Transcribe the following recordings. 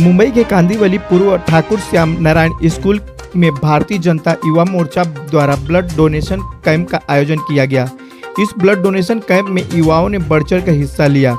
मुंबई के कांदिवली पूर्व ठाकुर श्याम नारायण स्कूल में भारतीय जनता युवा मोर्चा द्वारा ब्लड डोनेशन कैंप का आयोजन किया गया। इस ब्लड डोनेशन कैंप में युवाओं ने बढ़ चढ़ कर हिस्सा लिया।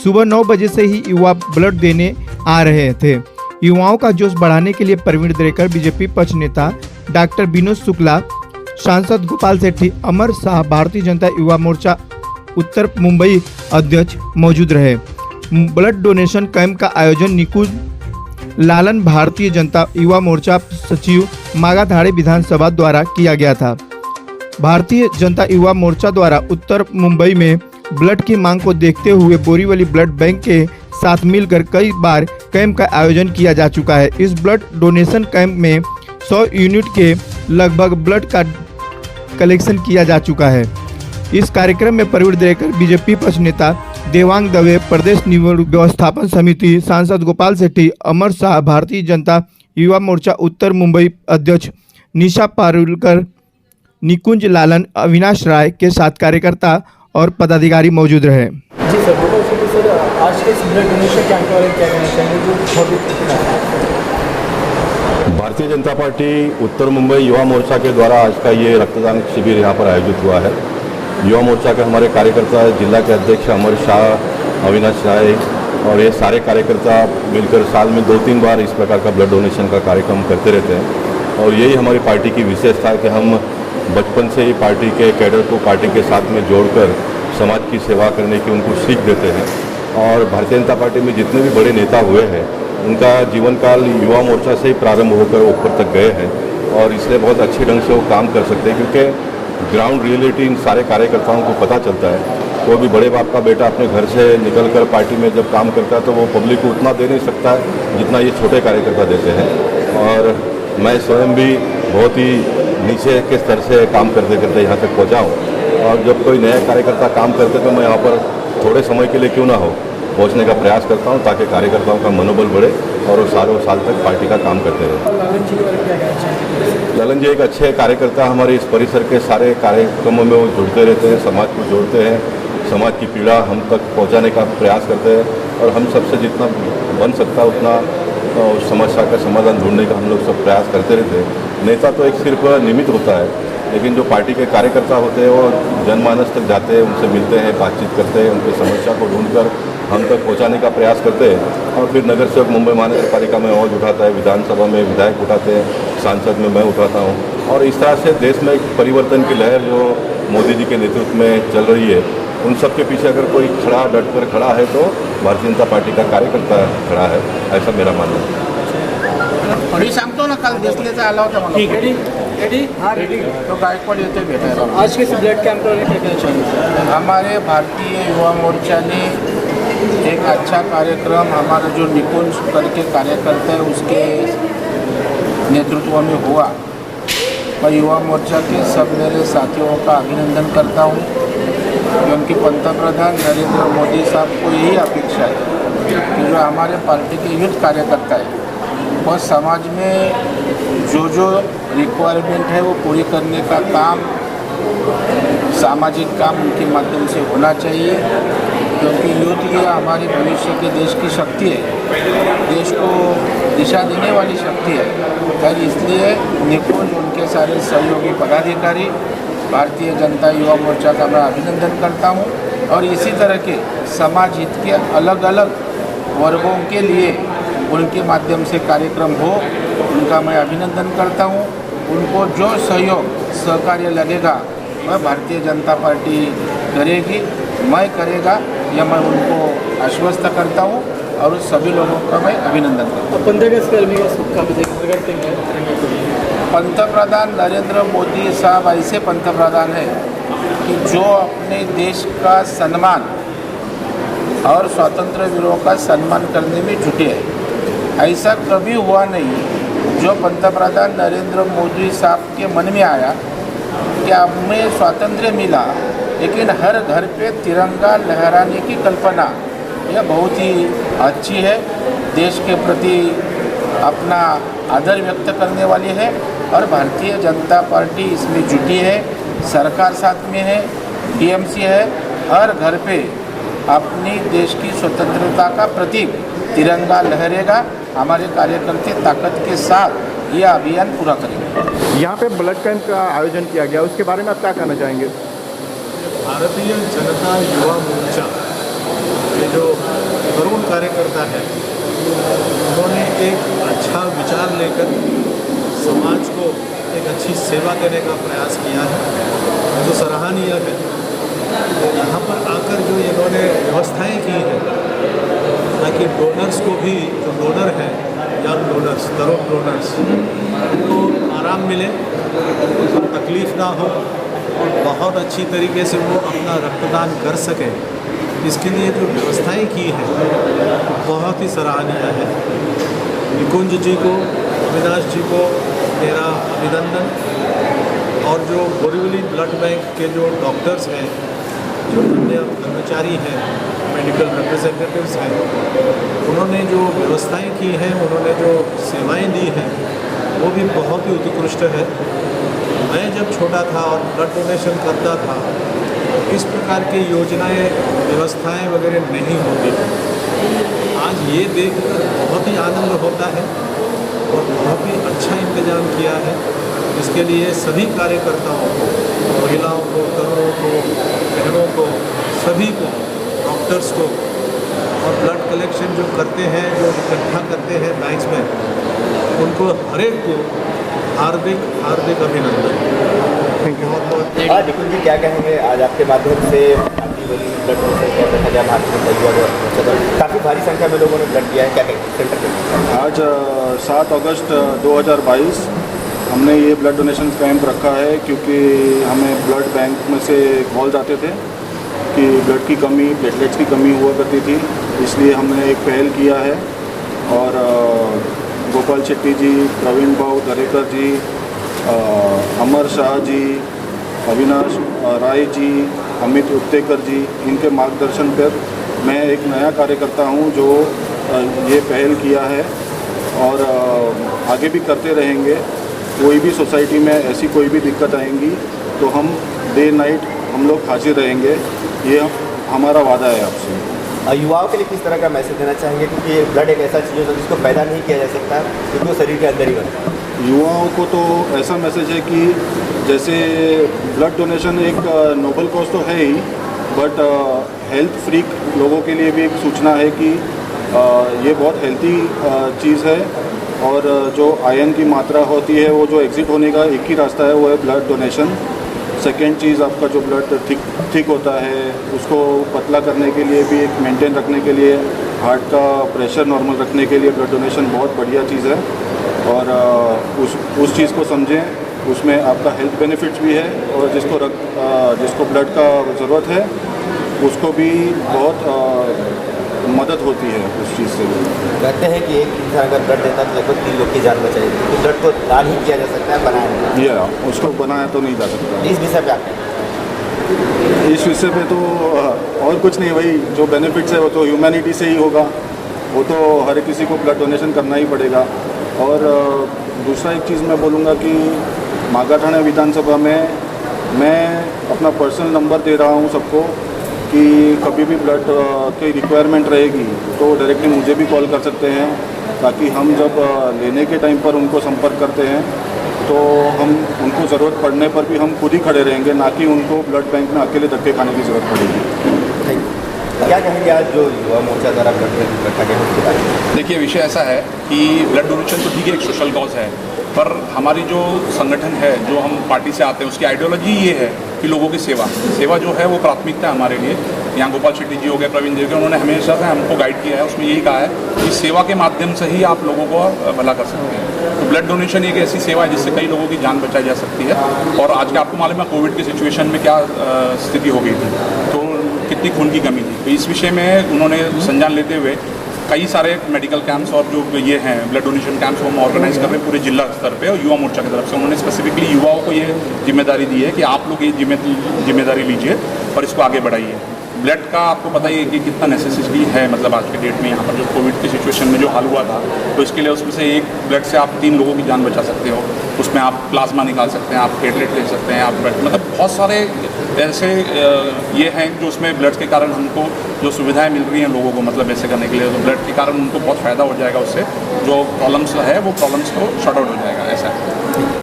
सुबह 9 बजे से ही युवा ब्लड देने आ रहे थे। युवाओं का जोश बढ़ाने के लिए प्रवीण दरेकर, बीजेपी पक्ष नेता डॉक्टर विनोद शुक्ला, सांसद गोपाल सेठी, अमर शाह, भारतीय जनता युवा मोर्चा उत्तर मुंबई अध्यक्ष मौजूद रहे। ब्लड डोनेशन कैंप का आयोजन निकुंज लालन, भारतीय जनता युवा मोर्चा सचिव, मागाधाड़ी विधानसभा द्वारा किया गया था। भारतीय जनता युवा मोर्चा द्वारा उत्तर मुंबई में ब्लड की मांग को देखते हुए बोरीवली ब्लड बैंक के साथ मिलकर कई बार कैंप का आयोजन किया जा चुका है। इस ब्लड डोनेशन कैंप में 100 यूनिट के लगभग ब्लड का कलेक्शन किया जा चुका है। इस कार्यक्रम में प्रवीण दरेकर, बीजेपी पक्ष नेता देवांग दवे, प्रदेश व्यवस्थापन समिति सांसद गोपाल सेठी, अमर शाह, भारतीय जनता युवा मोर्चा उत्तर मुंबई अध्यक्ष निशा पारुलकर, निकुंज लालन, अविनाश राय के साथ कार्यकर्ता और पदाधिकारी मौजूद रहे। जी सर, आज के इस ब्लड डोनेशन कैंप के बारे में क्या कहना चाहेंगे? भारतीय जनता पार्टी उत्तर मुंबई युवा मोर्चा के द्वारा आज का ये रक्तदान शिविर यहाँ पर आयोजित हुआ है। युवा मोर्चा के हमारे कार्यकर्ता, जिला के अध्यक्ष अमर शाह, अविनाश राय और ये सारे कार्यकर्ता मिलकर साल में 2-3 बार इस प्रकार का ब्लड डोनेशन का कार्यक्रम करते रहते हैं। और यही हमारी पार्टी की विशेषता है कि हम बचपन से ही पार्टी के कैडर को पार्टी के साथ में जोड़कर समाज की सेवा करने की उनको सीख देते हैं। और भारतीय जनता पार्टी में जितने भी बड़े नेता हुए हैं उनका जीवन काल युवा मोर्चा से ही प्रारंभ होकर ऊपर तक गए हैं और इसलिए बहुत अच्छे ढंग से वो काम कर सकते हैं, क्योंकि ग्राउंड रियलिटी इन सारे कार्यकर्ताओं को पता चलता है। कोई भी बड़े बाप का बेटा अपने घर से निकलकर पार्टी में जब काम करता है तो वो पब्लिक को उतना दे नहीं सकता है जितना ये छोटे कार्यकर्ता देते हैं। और मैं स्वयं भी बहुत ही नीचे के स्तर से काम करते करते यहाँ तक पहुँचा हूँ। और जब कोई नया कार्यकर्ता काम करते तो मैं यहाँ पर थोड़े समय के लिए क्यों ना हो पहुँचने का प्रयास करता हूँ ताकि कार्यकर्ताओं का मनोबल बढ़े और वो सालों साल तक पार्टी का काम करते रहे। ललन जी एक अच्छे कार्यकर्ता, हमारे इस परिसर के सारे कार्यक्रमों में वो जुड़ते रहते हैं, समाज को जोड़ते हैं, समाज की पीड़ा हम तक पहुँचाने का प्रयास करते हैं और हम सबसे जितना बन सकता है उतना उस समस्या का समाधान ढूंढने का हम लोग सब प्रयास करते रहते हैं। नेता तो एक सिर्फ निमित्त होता है, लेकिन जो पार्टी के कार्यकर्ता होते हैं वो जनमानस तक जाते हैं, उनसे मिलते हैं, बातचीत करते हैं, उनकी समस्या को ढूंढकर हम तक पहुंचाने का प्रयास करते हैं। और फिर नगर सेवक मुंबई महानगर पालिका में आवाज़ उठाता है, विधानसभा में विधायक उठाते हैं, सांसद में मैं उठाता हूं। और इस तरह से देश में एक परिवर्तन की लहर जो मोदी जी के नेतृत्व में चल रही है, उन सब के पीछे अगर कोई खड़ा डट कर खड़ा है तो भारतीय जनता पार्टी का कार्यकर्ता खड़ा है, ऐसा मेरा मानना है। मी सांगतो ना, काल देसलेचा आला होता मला। रेडी तो गायकवाड येते भेटायला। आज के इस ब्लड कैंप के बारे में क्या कहना चाहेंगे? हमारे भारतीय युवा मोर्चा ने एक अच्छा कार्यक्रम, हमारा जो निकुंज करके कार्यकर्ता है उसके नेतृत्व में हुआ। मैं युवा मोर्चा के सब मेरे साथियों का अभिनंदन करता हूँ, क्योंकि पंतप्रधान नरेंद्र मोदी साहब को यही अपेक्षा है कि जो हमारे पार्टी के यूथ कार्यकर्ता है वह समाज में जो रिक्वायरमेंट है वो पूरी करने का काम, सामाजिक काम उनके माध्यम से होना चाहिए, क्योंकि यूथ ये हमारे भविष्य के देश की शक्ति है, देश को दिशा देने वाली शक्ति है। और इसलिए निकुंज, उनके सारे सहयोगी पदाधिकारी, भारतीय जनता युवा मोर्चा का मैं अभिनंदन करता हूँ। और इसी तरह के समाज हित के अलग अलग वर्गों के लिए उनके माध्यम से कार्यक्रम हो, उनका मैं अभिनंदन करता हूँ। उनको जो सहयोग सहकार्य लगेगा वह भारतीय जनता पार्टी करेगी, मैं करेगा, यह मैं उनको आश्वस्त करता हूँ और उस सभी लोगों का मैं अभिनंदन करता हूँ। 15 अगस्त का पंतप्रधान नरेंद्र मोदी साहब ऐसे पंतप्रधान हैं कि जो अपने देश का सम्मान और स्वतंत्र वीरों का सम्मान करने में जुटे हैं। ऐसा कभी हुआ नहीं जो पंतप्रधान नरेंद्र मोदी साहब के मन में आया कि हमें स्वातंत्र्य मिला लेकिन हर घर पे तिरंगा लहराने की कल्पना, यह बहुत ही अच्छी है, देश के प्रति अपना आदर व्यक्त करने वाली है। और भारतीय जनता पार्टी इसमें जुटी है, सरकार साथ में है, टीएमसी है, हर घर पे अपनी देश की स्वतंत्रता का प्रतीक तिरंगा लहरेगा हमारे कार्यकर्ता ताकत के साथ ये अभियान पूरा करेंगे। यहाँ पे ब्लड कैंप का आयोजन किया गया, उसके बारे में आप क्या कहना चाहेंगे? भारतीय जनता युवा मोर्चा के जो तरुण कार्यकर्ता है, उन्होंने एक अच्छा विचार लेकर समाज को एक अच्छी सेवा देने का प्रयास किया है, जो सराहनीय है। यहाँ पर आकर जो इन्होंने व्यवस्थाएं की हैं ताकि डोनर्स को भी, जो डोनर हैं, यंग डोनर्स, तरुण डोनर्स, उनको आराम मिले, उनको तकलीफ़ ना हो और बहुत अच्छी तरीके से वो अपना रक्तदान कर सकें, इसके लिए जो व्यवस्थाएं की हैं बहुत ही सराहनीय है। निकुंज जी को, अविनाश जी को मेरा अभिनंदन, और जो बोरीवली ब्लड बैंक के जो डॉक्टर्स हैं, जो अन्य कर्मचारी हैं, मेडिकल रिप्रेजेंटेटिव्स हैं, उन्होंने जो व्यवस्थाएं की हैं, उन्होंने जो सेवाएं दी हैं, वो भी बहुत ही उत्कृष्ट है। मैं जब छोटा था और ब्लड डोनेशन करता था, इस प्रकार की योजनाएं, व्यवस्थाएं वगैरह नहीं होती थी। आज ये देखकर बहुत ही आनंद होता है और बहुत ही अच्छा इंतजाम किया है। इसके लिए सभी कार्यकर्ताओं को, महिलाओं को, तरुणों को, बहनों को, सभी को, डॉक्टर्स को, और ब्लड कलेक्शन जो करते हैं, जो इकट्ठा करते हैं बैंक्स में, उनको हर एक को हार्दिक हार्दिक अभिनंदन। Thank you. आज निकुंज जी क्या कहेंगे, आज आपके माध्यम से आपकी ब्लड डोनेशन कैंप रखा गया भारतीय जनता युवा मोर्चा, काफ़ी भारी संख्या में लोगों ने ब्लड दिया है, क्या कहेंगे सेंटर पे? आज 7 अगस्त 2022 हमने ये ब्लड डोनेशन कैंप रखा है, क्योंकि हमें ब्लड बैंक में से कॉल आते थे कि ब्लड की कमी, प्लेटलेट्स की कमी हुआ करती थी, इसलिए हमने एक पहल किया है। और गोपाल शेट्टी जी, प्रवीण भाऊ दरेकर जी, अमर शाह जी, अविनाश राय जी, अमित उत्तेकर जी, इनके मार्गदर्शन पर मैं एक नया कार्यकर्ता हूं जो ये पहल किया है और आगे भी करते रहेंगे। कोई भी सोसाइटी में ऐसी कोई भी दिक्कत आएंगी तो हम डे नाइट हम लोग हाजिर रहेंगे, ये हमारा वादा है आपसे। युवाओं के लिए किस तरह का मैसेज देना चाहेंगे, क्योंकि ब्लड एक ऐसा चीज़ है जिसको पैदा नहीं किया जा सकता, क्योंकि वो शरीर के अंदर ही बनता है। युवाओं को तो ऐसा मैसेज है कि जैसे ब्लड डोनेशन एक नोबल कॉज तो है ही, बट हेल्थ फ्रीक लोगों के लिए भी एक सूचना है कि ये बहुत हेल्थी चीज़ है। और जो आयरन की मात्रा होती है, वो जो एग्ज़िट होने का एक ही रास्ता है, वो है ब्लड डोनेशन। सेकेंड चीज़, आपका जो ब्लड थिक होता है, उसको पतला करने के लिए भी, एक मेंटेन रखने के लिए, हार्ट का प्रेशर नॉर्मल रखने के लिए ब्लड डोनेशन बहुत बढ़िया चीज़ है। और उस चीज़ को समझें, उसमें आपका हेल्थ बेनिफिट्स भी है, और जिसको ब्लड का ज़रूरत है उसको भी बहुत मदद होती है उस चीज़ से। कहते हैं कि एक इंसान अगर ब्लड देता है तो लगभग 3 लोग की जान बचाएगी, तो ब्लड को दान ही किया जा सकता है, बनाया नहीं। या उसको बनाया तो नहीं जा सकता। इस विषय पे आप, इस विषय पे तो और कुछ नहीं, वही जो बेनिफिट्स है वो तो ह्यूमैनिटी से ही होगा, वो तो हर किसी को ब्लड डोनेशन करना ही पड़ेगा। और दूसरा एक चीज़ मैं बोलूँगा कि मागाठाणे विधानसभा में मैं अपना पर्सनल नंबर दे रहा हूँ सबको, कि कभी भी ब्लड की रिक्वायरमेंट रहेगी तो डायरेक्टली मुझे भी कॉल कर सकते हैं, ताकि हम जब लेने के टाइम पर उनको संपर्क करते हैं तो हम उनको ज़रूरत पड़ने पर भी हम खुद ही खड़े रहेंगे, ना कि उनको ब्लड बैंक में अकेले धक्के खाने की ज़रूरत पड़ेगी। क्या कहेंगे आज जो युवा मोर्चा द्वारा ब्लड रखा गया उसके बारे में? देखिए, विषय ऐसा है कि ब्लड डोनेशन तो ठीक है, एक सोशल कॉज है, पर हमारी जो संगठन है, जो हम पार्टी से आते हैं, उसकी आइडियोलॉजी ये है कि लोगों की सेवा जो है वो प्राथमिकता है हमारे लिए। यहाँ गोपाल शेट्टी जी हो गए, प्रवीण जी हो गए, उन्होंने हमेशा से हमको गाइड किया है, उसमें यही कहा है कि सेवा के माध्यम से ही आप लोगों को भला कर सकते हैं। तो ब्लड डोनेशन एक ऐसी सेवा है जिससे कई लोगों की जान बचाई जा सकती है। और आज के आपको मालूम है कोविड की सिचुएशन में क्या स्थिति हो गई थी, तो कितनी खून की कमी थी। तो इस विषय में उन्होंने संज्ञान लेते हुए कई सारे मेडिकल कैंप्स और जो ये हैं ब्लड डोनेशन कैंप्स वो हम ऑर्गेनाइज कर रहे हैं पूरे जिला स्तर पे, और युवा मोर्चा की तरफ से उन्होंने स्पेसिफिकली युवाओं को ये जिम्मेदारी दी है कि आप लोग ये जिम्मेदारी लीजिए और इसको आगे बढ़ाइए। ब्लड का आपको पता ही है कि कितना नेसेसिटी है, मतलब आज के डेट में यहाँ पर जो कोविड की सिचुएशन में जो हाल हुआ था, तो इसके लिए उसमें से एक ब्लड से आप 3 लोगों की जान बचा सकते हो। उसमें आप प्लाज्मा निकाल सकते हैं, आप प्लेटलेट ले सकते हैं, आप मतलब बहुत सारे ऐसे ये हैं जो उसमें ब्लड के कारण हमको जो सुविधाएं मिल रही हैं लोगों को, मतलब ऐसे करने के लिए, तो ब्लड के कारण उनको बहुत फ़ायदा हो जाएगा। उससे जो प्रॉब्लम्स है वो प्रॉब्लम्स को शॉर्ट आउट हो जाएगा, ऐसा है।